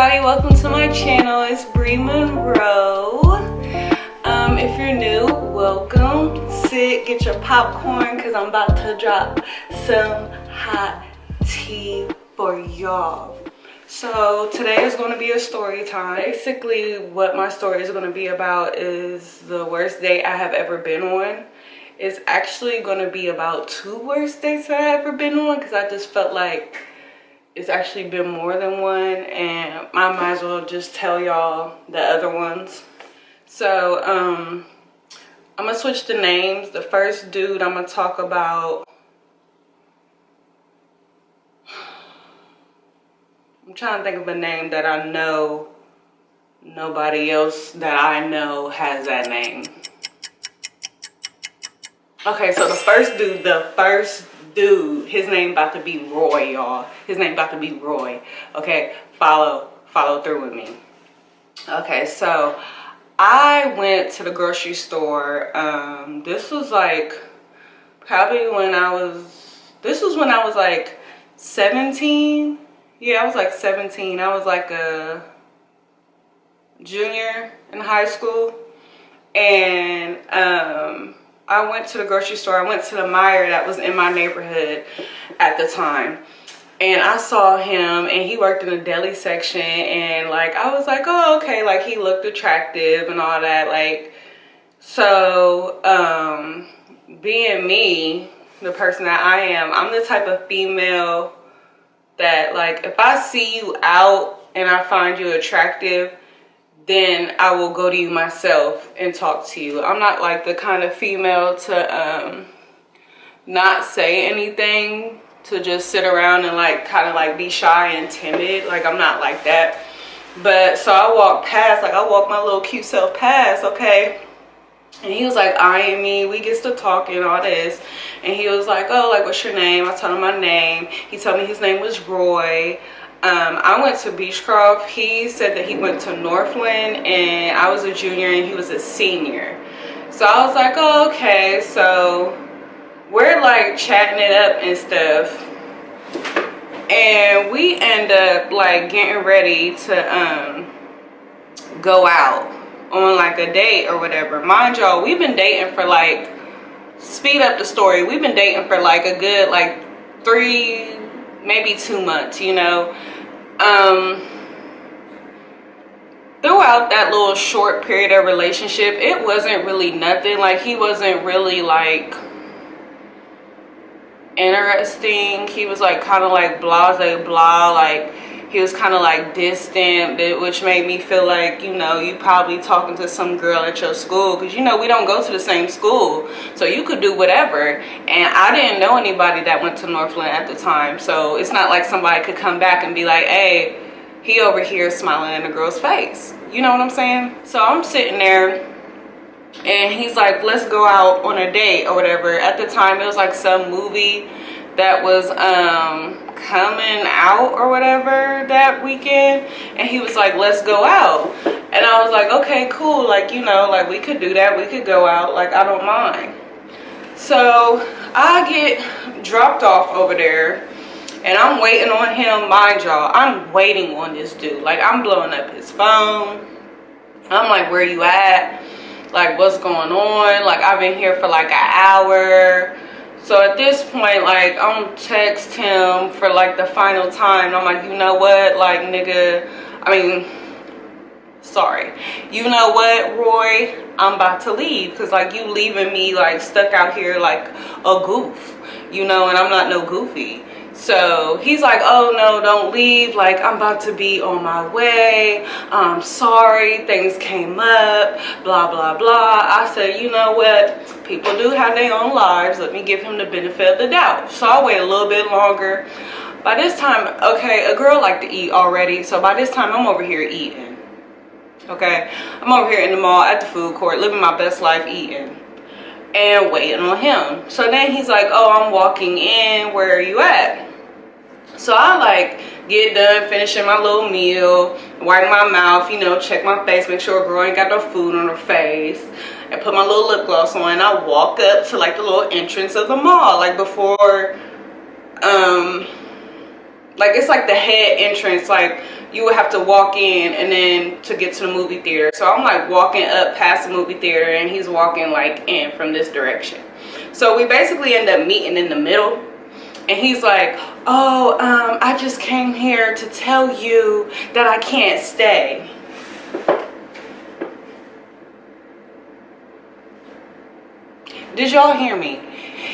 everybody, welcome to my channel. It's Bree Monroe. If you're new, welcome. Sit, get your popcorn, because I'm about to drop some hot tea for y'all. So today is going to be a story time. Basically what my story is going to be about is the worst date I have ever been on. It's actually going to be about two worst dates that I've ever been on, because I just felt like it's actually been more than one, and I might as well just tell y'all the other ones. So I'm gonna switch the names. The first dude I'm gonna talk about, I'm trying to think of a name that I know nobody else that I know has that name. Okay, so the first dude, his name about to be Roy, y'all. His name about to be Roy. Okay, follow through with me. Okay, so I went to the grocery store. This was like probably when I was like 17. Yeah, I was like 17. I was like a junior in high school, and I went to the grocery store. I went to the Meijer that was in my neighborhood at the time. And I saw him, and he worked in the deli section, and like I was like, oh, okay, like he looked attractive and all that. Like, so being me, the person that I am, I'm the type of female that, like, if I see you out and I find you attractive, then I will go to you myself and talk to you. I'm not like the kind of female to not say anything, to just sit around and like kind of like be shy and timid. Like, I'm not like that. But so I walked my little cute self past, okay? And he was like eyeing me. We get to talking, all this. And he was like, oh, like, what's your name? I told him my name. He told me his name was Roy. I went to Beechcroft. He said that he went to Northland, and I was a junior and he was a senior. So I was like, oh, okay. So we're like chatting it up and stuff, and we end up like getting ready to go out on like a date or whatever. Mind y'all, we've been dating for like, speed up the story, we've been dating for like a good like 3, maybe 2 months, you know. Throughout that little short period of relationship, it wasn't really nothing. Like, he wasn't really like interesting. He was like kind of like blase blah, like he was kind of like distant, which made me feel like, you know, you probably talking to some girl at your school, because, you know, we don't go to the same school, so you could do whatever. And I didn't know anybody that went to Northland at the time, so it's not like somebody could come back and be like, hey, he over here smiling in a girl's face, you know what I'm saying? So I'm sitting there, and he's like, let's go out on a date or whatever. At the time, it was like some movie that was coming out or whatever that weekend, and he was like, let's go out. And I was like, okay, cool, like, you know, like, we could do that, we could go out, like, I don't mind. So I get dropped off over there, and I'm waiting on him. Mind y'all, I'm waiting on this dude. Like, I'm blowing up his phone. I'm like, where you at? Like, what's going on? Like, I've been here for like an hour. So at this point, like, I'm text him for like the final time. I'm like, you know what, like, nigga, sorry, you know what, Roy, I'm about to leave, because like, you leaving me like stuck out here like a goof, you know, and I'm not no goofy. So he's like, oh no, don't leave, like, I'm about to be on my way, I'm sorry, things came up, blah blah blah. I said, you know what, people do have their own lives, let me give him the benefit of the doubt. So I'll wait a little bit longer. By this time, okay, a girl like to eat already, so by this time I'm over here eating. Okay, I'm over here in the mall at the food court, living my best life, eating and waiting on him. So then he's like, oh, I'm walking in, where are you at? So I like get done finishing my little meal, wipe my mouth, you know, check my face, make sure a girl ain't got no food on her face, and put my little lip gloss on. And I walk up to like the little entrance of the mall, like before Like, it's like the head entrance. Like, you would have to walk in and then to get to the movie theater. So I'm like walking up past the movie theater, and he's walking like in from this direction. So we basically end up meeting in the middle. And he's like, oh, I just came here to tell you that I can't stay. Did y'all hear me?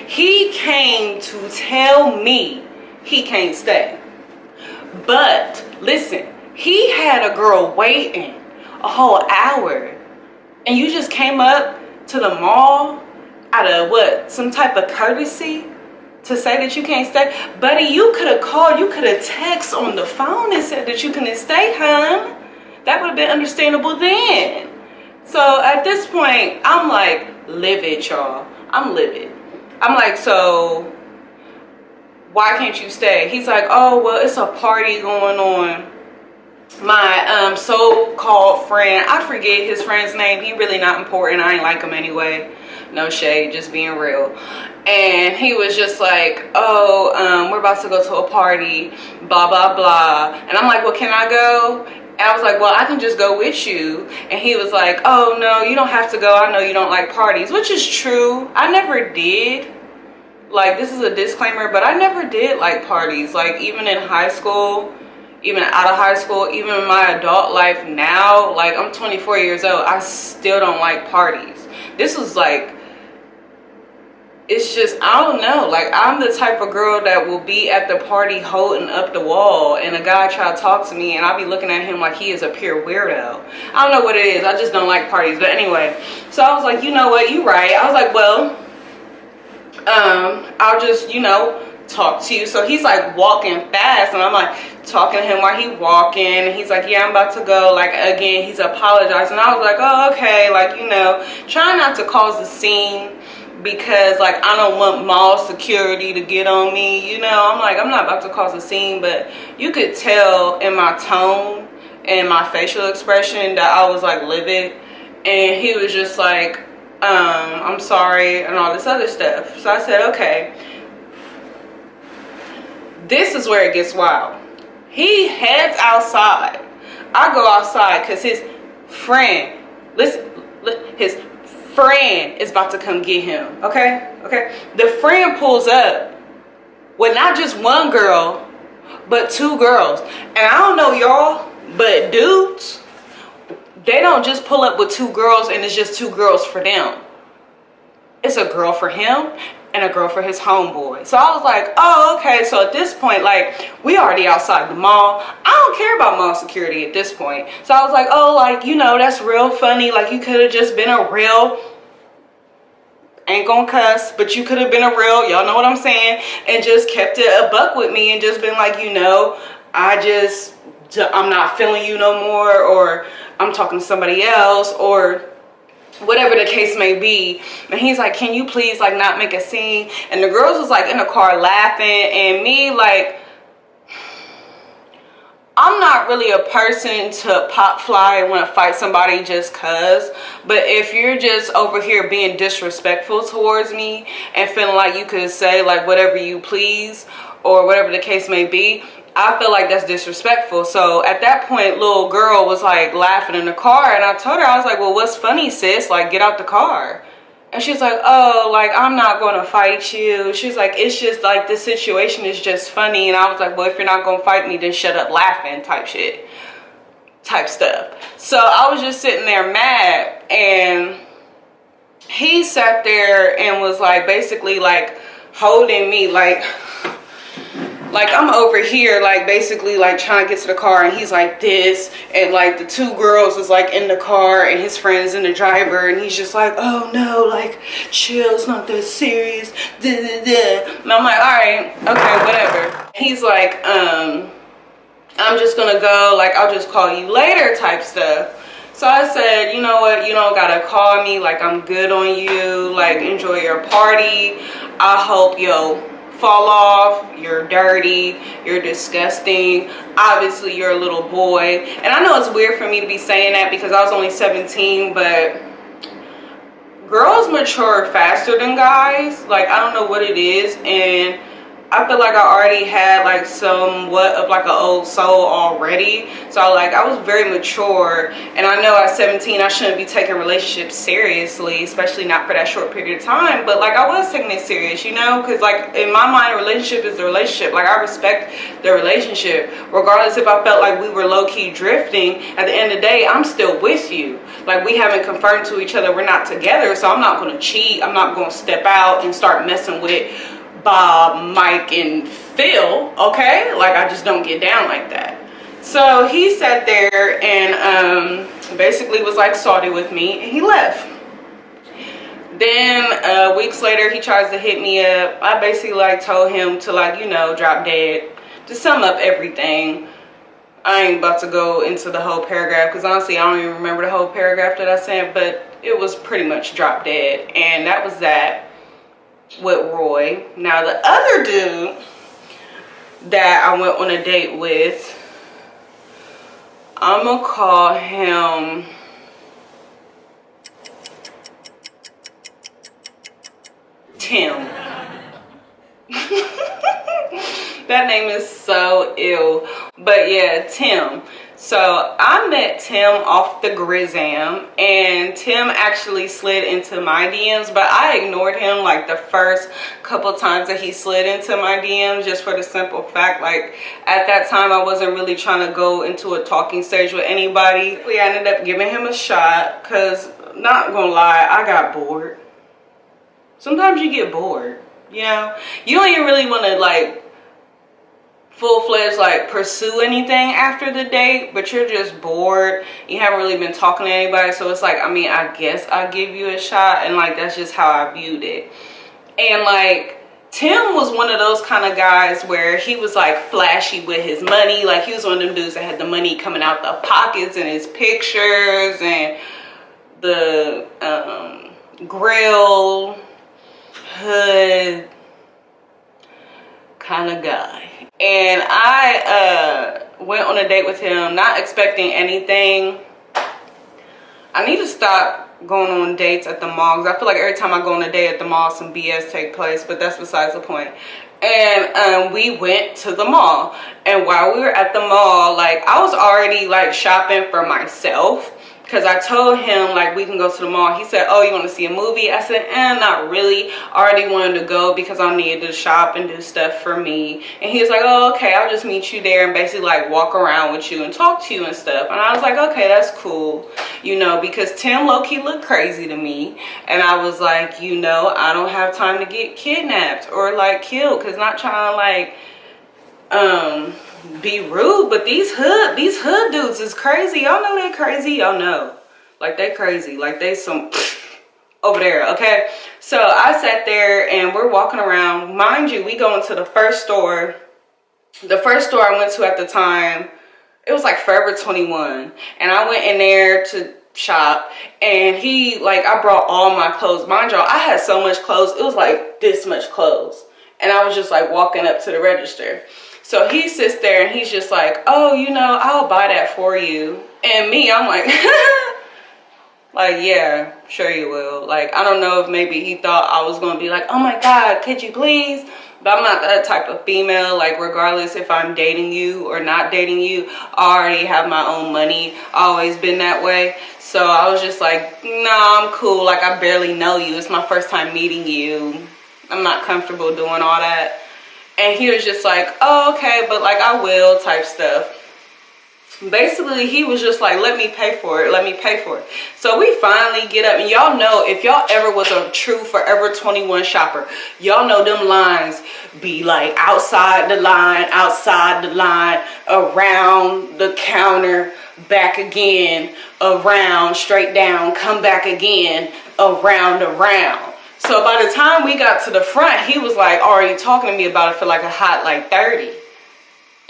He came to tell me he can't stay. But listen, he had a girl waiting a whole hour. And you just came up to the mall out of what? Some type of courtesy to say that you can't stay? Buddy, you could have called, you could have texted on the phone and said that you couldn't stay, hun. That would have been understandable then. So at this point, I'm like livid, y'all. I'm livid. I'm like, so why can't you stay? He's like, oh, well, it's a party going on. My so-called friend, I forget his friend's name. He really not important. I ain't like him anyway. No shade, just being real. And he was just like, oh, we're about to go to a party, blah, blah, blah. And I'm like, well, can I go? And I was like, well, I can just go with you. And he was like, oh, no, you don't have to go. I know you don't like parties, which is true. I never did. Like, this is a disclaimer, but I never did like parties. Like, even in high school, even out of high school, even in my adult life now, like, I'm 24 years old, I still don't like parties. This was like, it's just, I don't know, like, I'm the type of girl that will be at the party holding up the wall, and a guy try to talk to me, and I'll be looking at him like he is a pure weirdo. I don't know what it is, I just don't like parties. But anyway, so I was like, you know what, you right. I was like, well, I'll just, you know, talk to you. So he's like walking fast, and I'm like talking to him while he walking, and he's like, yeah, I'm about to go. Like, again, he's apologizing. I was like, oh, okay, like, you know, trying not to cause a scene, because like I don't want mall security to get on me, you know. I'm like, I'm not about to cause a scene, but you could tell in my tone and my facial expression that I was like livid. And he was just like, I'm sorry, and all this other stuff. So I said, okay. This is where it gets wild. He heads outside. I go outside because his friend, listen, his friend is about to come get him. Okay? The friend pulls up with not just one girl, but two girls. And I don't know y'all, but dudes, they don't just pull up with two girls and it's just two girls for them. It's a girl for him and a girl for his homeboy. So I was like, oh, okay. So at this point, like, we already outside the mall. I don't care about mall security at this point. So I was like, oh, like, you know, that's real funny. Like, you could have just been a real, ain't gonna cuss, but you could have been a real, y'all know what I'm saying, and just kept it a buck with me and just been like, you know, I'm not feeling you no more, or I'm talking to somebody else, or whatever the case may be. And he's like, can you please like not make a scene? And the girls was like in the car laughing, and me like, I'm not really a person to pop fly and want to fight somebody just cuz, but if you're just over here being disrespectful towards me and feeling like you could say like whatever you please or whatever the case may be, I feel like that's disrespectful. So at that point, little girl was like laughing in the car, and I told her, I was like, well, what's funny, sis? Like, get out the car. And she's like, oh, like, I'm not going to fight you. She's like, it's just like this situation is just funny. And I was like, well, if you're not going to fight me, then shut up laughing type stuff. So I was just sitting there mad, and he sat there and was like basically like holding me like I'm over here, like basically like trying to get to the car, and he's like this, and like the two girls is like in the car, and his friend's in the driver, and he's just like, oh no, like chill, it's not that serious, da, da, da. And I'm like, all right, okay, whatever. He's like, I'm just gonna go, like I'll just call you later type stuff. So I said, you know what, you don't gotta call me, like I'm good on you, like enjoy your party. I hope you'll fall off, you're dirty, you're disgusting, obviously you're a little boy. And I know it's weird for me to be saying that because I was only 17, but girls mature faster than guys. Like, I don't know what it is, and I feel like I already had like somewhat of like an old soul already. So like I was very mature, and I know at 17 I shouldn't be taking relationships seriously, especially not for that short period of time. But like I was taking it serious, you know, because like in my mind, a relationship is a relationship. Like I respect the relationship, regardless if I felt like we were low-key drifting. At the end of the day, I'm still with you. Like we haven't confirmed to each other we're not together, so I'm not going to cheat. I'm not going to step out and start messing with Bob, Mike, and Phil, okay? Like I just don't get down like that. So he sat there and basically was like salty with me, and he left. Then weeks later he tries to hit me up. I basically like told him to, like, you know, drop dead. To sum up everything, I ain't about to go into the whole paragraph because honestly I don't even remember the whole paragraph that I sent, but it was pretty much drop dead. And that was that with Roy. Now the other dude that I went on a date with, I'm gonna call him Tim. That name is so ill, but yeah, Tim. So I met Tim off the Grizzam, and Tim actually slid into my DMs, but I ignored him like the first couple times that he slid into my DMs, just for the simple fact, like at that time I wasn't really trying to go into a talking stage with anybody. We ended up giving him a shot because, not gonna lie, I got bored. Sometimes you get bored, you know? You don't even really want to like full-fledged like pursue anything after the date, but you're just bored. You haven't really been talking to anybody, so it's like, I mean, I guess I'll give you a shot, and like that's just how I viewed it. And like Tim was one of those kind of guys where he was like flashy with his money. Like he was one of them dudes that had the money coming out the pockets in his pictures, and the grill hood kind of guy. And I went on a date with him not expecting anything. I need to stop going on dates at the mall, because I feel like every time I go on a date at the mall some BS take place, but that's besides the point. And we went to the mall, and while we were at the mall, like I was already like shopping for myself, because I told him like we can go to the mall. He said, oh, you want to see a movie? I said, not really. I already wanted to go because I needed to shop and do stuff for me. And he was like, oh, okay, I'll just meet you there and basically like walk around with you and talk to you and stuff. And I was like, okay, that's cool, you know, because Tim low-key looked crazy to me. And I was like, you know, I don't have time to get kidnapped or like killed, because not trying to like be rude, but these hood dudes is crazy. Y'all know they crazy. Y'all know, like they crazy, like they some over there. Okay, so I sat there and we're walking around. Mind you, we go into the first store. The first store I went to at the time, it was like Forever 21, and I went in there to shop, and he like, I brought all my clothes. Mind y'all, I had so much clothes, it was like this much clothes, and I was just like walking up to the register. So he sits there and he's just like, oh, you know, I'll buy that for you. And me, I'm like, like, yeah, sure you will. Like, I don't know if maybe he thought I was going to be like, oh my God, could you please? But I'm not that type of female. Like, regardless if I'm dating you or not dating you, I already have my own money. Always been that way. So I was just like, nah, I'm cool. Like, I barely know you. It's my first time meeting you. I'm not comfortable doing all that. And he was just like, oh, okay, but like I will type stuff. Basically, he was just like, let me pay for it. Let me pay for it. So we finally get up. And y'all know, if y'all ever was a true Forever 21 shopper, y'all know them lines be like outside the line, around the counter, back again, around, straight down, come back again, around. So by the time we got to the front, he was like already talking to me about it for like a hot like 30.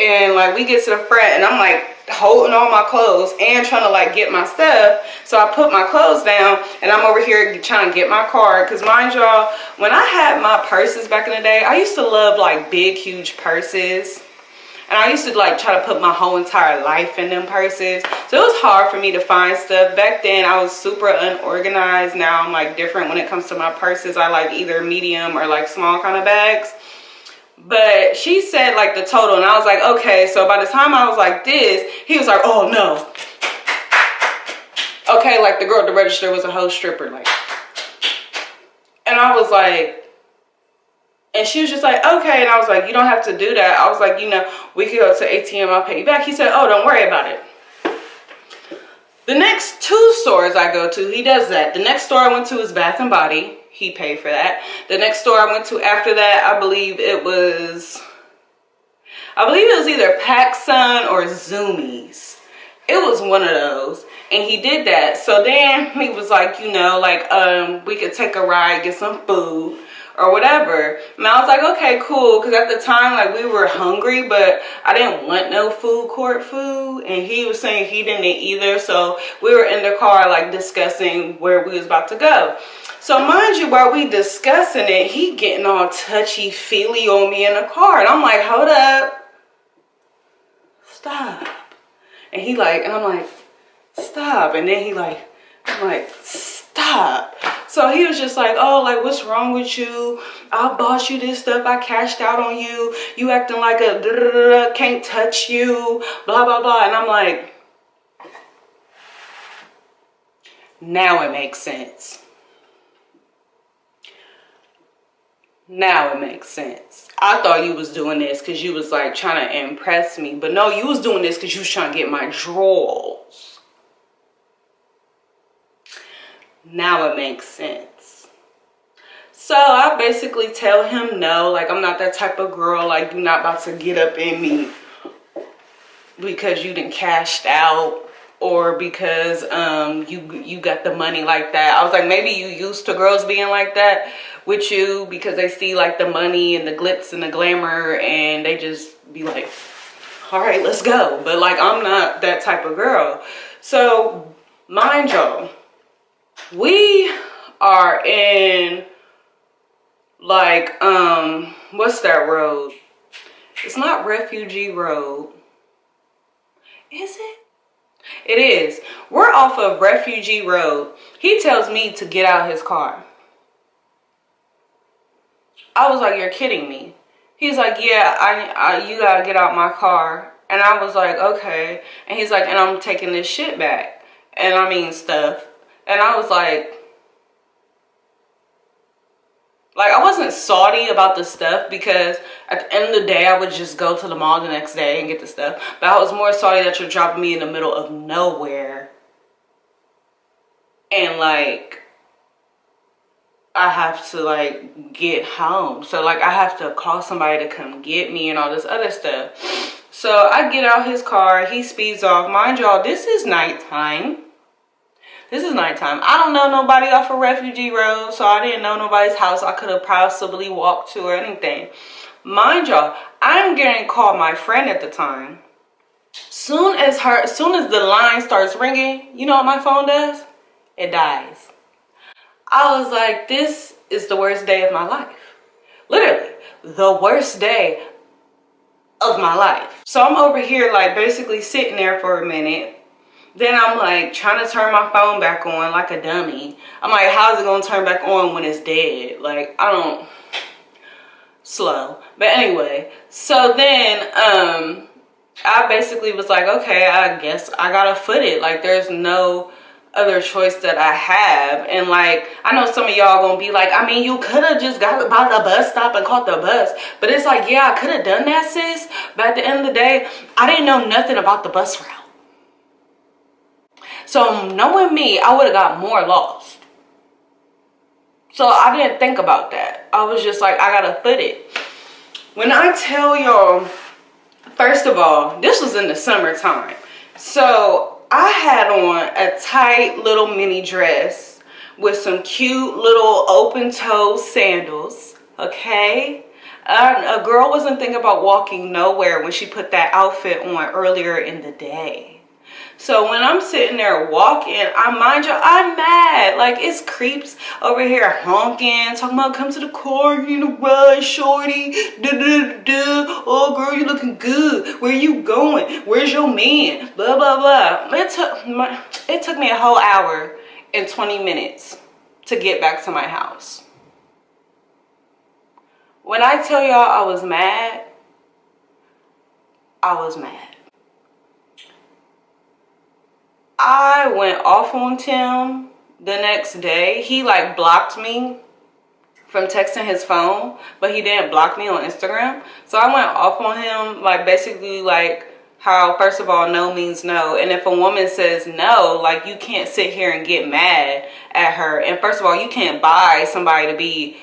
And like we get to the front and I'm like holding all my clothes and trying to like get my stuff. So I put my clothes down and I'm over here trying to get my card. Because mind y'all, when I had my purses back in the day, I used to love like big, huge purses. And I used to like try to put my whole entire life in them purses. So it was hard for me to find stuff. Back then I was super unorganized. Now I'm like different when it comes to my purses. I like either medium or like small kind of bags. But she said like the total, and I was like, okay. So by the time I was like this, he was like, oh no. Okay, like the girl at the register was a whole stripper, like. And I was like, and she was just like, okay. And I was like, you don't have to do that. I was like, you know, we could go to ATM, I'll pay you back. He said, oh, don't worry about it. The next 2 stores I go to, he does that. The next store I went to is Bath and Body. He paid for that. The next store I went to after that, I believe it was either PacSun or Zoomies. It was one of those. And he did that. So then he was like, you know, like, we could take a ride, get some food or whatever. And I was like, okay, cool. Because at the time, like, we were hungry, but I didn't want no food court food. And he was saying he didn't either. So we were in the car, like, discussing where we was about to go. So mind you, while we discussing it, he getting all touchy-feely on me in the car. And I'm like, hold up. Stop. And he like, and I'm like, stop. And then he like, I'm like, stop. So he was just like, oh, like, what's wrong with you? I bought you this stuff. I cashed out on you. You acting like a da-da-da-da, can't touch you, blah, blah, blah. And I'm like, now it makes sense. Now it makes sense. I thought you was doing this because you was like trying to impress me. But no, you was doing this because you was trying to get my drawers. Now it makes sense. So I basically tell him no, like I'm not that type of girl, like you're not about to get up in me because you done cashed out or because you got the money like that. I was like, maybe you used to girls being like that with you because they see like the money and the glitz and the glamour and they just be like, all right, let's go. But like, I'm not that type of girl. So mind y'all, we are in like, what's that road? It's not Refugee Road. Is it? It is. We're off of Refugee Road. He tells me to get out his car. I was like, you're kidding me. He's like, yeah, you gotta get out my car. And I was like, okay. And he's like, and I'm taking this shit back. And I mean stuff. And I was like I wasn't salty about the stuff because at the end of the day, I would just go to the mall the next day and get the stuff. But I was more salty that you're dropping me in the middle of nowhere. And like, I have to like get home. So like, I have to call somebody to come get me and all this other stuff. So I get out his car. He speeds off. Mind y'all, this is nighttime. This is nighttime. I don't know nobody off of Refugee Road, so I didn't know nobody's house I could have possibly walked to or anything. Mind y'all, I'm getting called my friend at the time. Soon as the line starts ringing, you know what my phone does? It dies. I was like, this is the worst day of my life. Literally, the worst day of my life. So I'm over here like basically sitting there for a minute. Then I'm like trying to turn my phone back on like a dummy. I'm like, how's it gonna turn back on when it's dead? Like, I don't, slow. But anyway, so then I basically was like, okay, I guess I gotta foot it. Like, there's no other choice that I have. And like, I know some of y'all gonna be like, I mean, you could have just got by the bus stop and caught the bus. But it's like, yeah, I could have done that, sis. But at the end of the day, I didn't know nothing about the bus route. So knowing me, I would have got more lost. So I didn't think about that. I was just like, I gotta foot it. When I tell y'all, first of all, this was in the summertime. So I had on a tight little mini dress with some cute little open toe sandals, okay? A girl wasn't thinking about walking nowhere when she put that outfit on earlier in the day. So when I'm sitting there walking, mind you, I'm mad. Like, it's creeps over here honking, talking about come to the car, you in a rush, shorty. Oh, girl, you looking good. Where you going? Where's your man? Blah, blah, blah. It took me a whole hour and 20 minutes to get back to my house. When I tell y'all I was mad, I was mad. I went off on Tim the next day. He like blocked me from texting his phone, but he didn't block me on Instagram. So I went off on him, like basically like how, first of all, no means no. And if a woman says no, like you can't sit here and get mad at her. And first of all, you can't buy somebody to be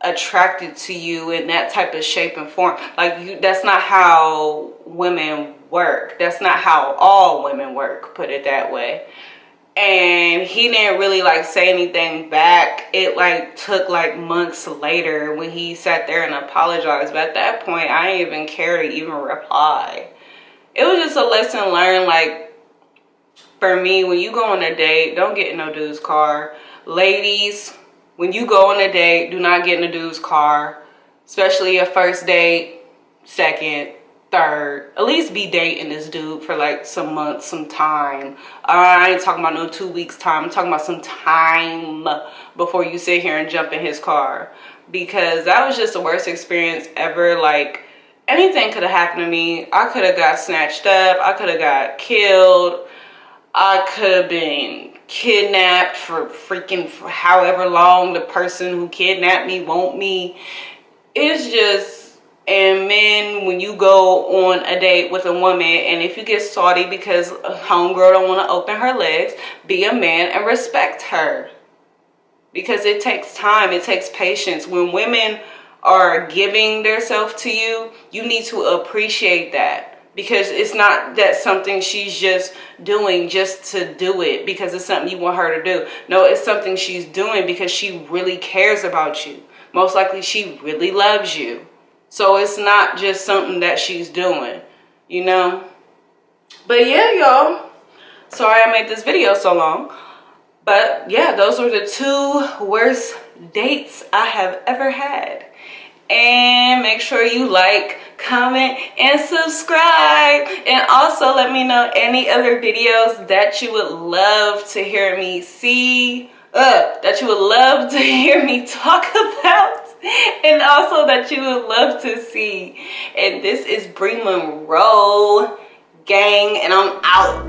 attracted to you in that type of shape and form. Like that's not how women work. That's not how all women work, put it that way. And he didn't really like say anything back. It like took like months later when he sat there and apologized. But at that point, I didn't even care to even reply. It was just a lesson learned. Like for me, when you go on a date, don't get in no dude's car. Ladies, when you go on a date, do not get in a dude's car, especially a first date, second, third. At least be dating this dude for like some months, some time. I ain't talking about no 2 weeks time. I'm talking about some time before you sit here and jump in his car, because that was just the worst experience ever. Like anything could have happened to me. I could have got snatched up. I could have got killed. I could have been kidnapped for however long the person who kidnapped me want me. It's just, and men, when you go on a date with a woman, and if you get salty because homegirl don't want to open her legs, be a man and respect her, because it takes time, it takes patience. When women are giving themselves to you, you need to appreciate that. Because it's not that something she's just doing just to do it because it's something you want her to do. No, it's something she's doing because she really cares about you. Most likely she really loves you. So it's not just something that she's doing, you know? But yeah, y'all. Sorry I made this video so long. But yeah, those were the 2 worst dates I have ever had. And make sure you like, comment, and subscribe. And also let me know any other videos that you would love to hear me see, that you would love to hear me talk about, and also that you would love to see. And this is Bree Monroe, gang, and I'm out.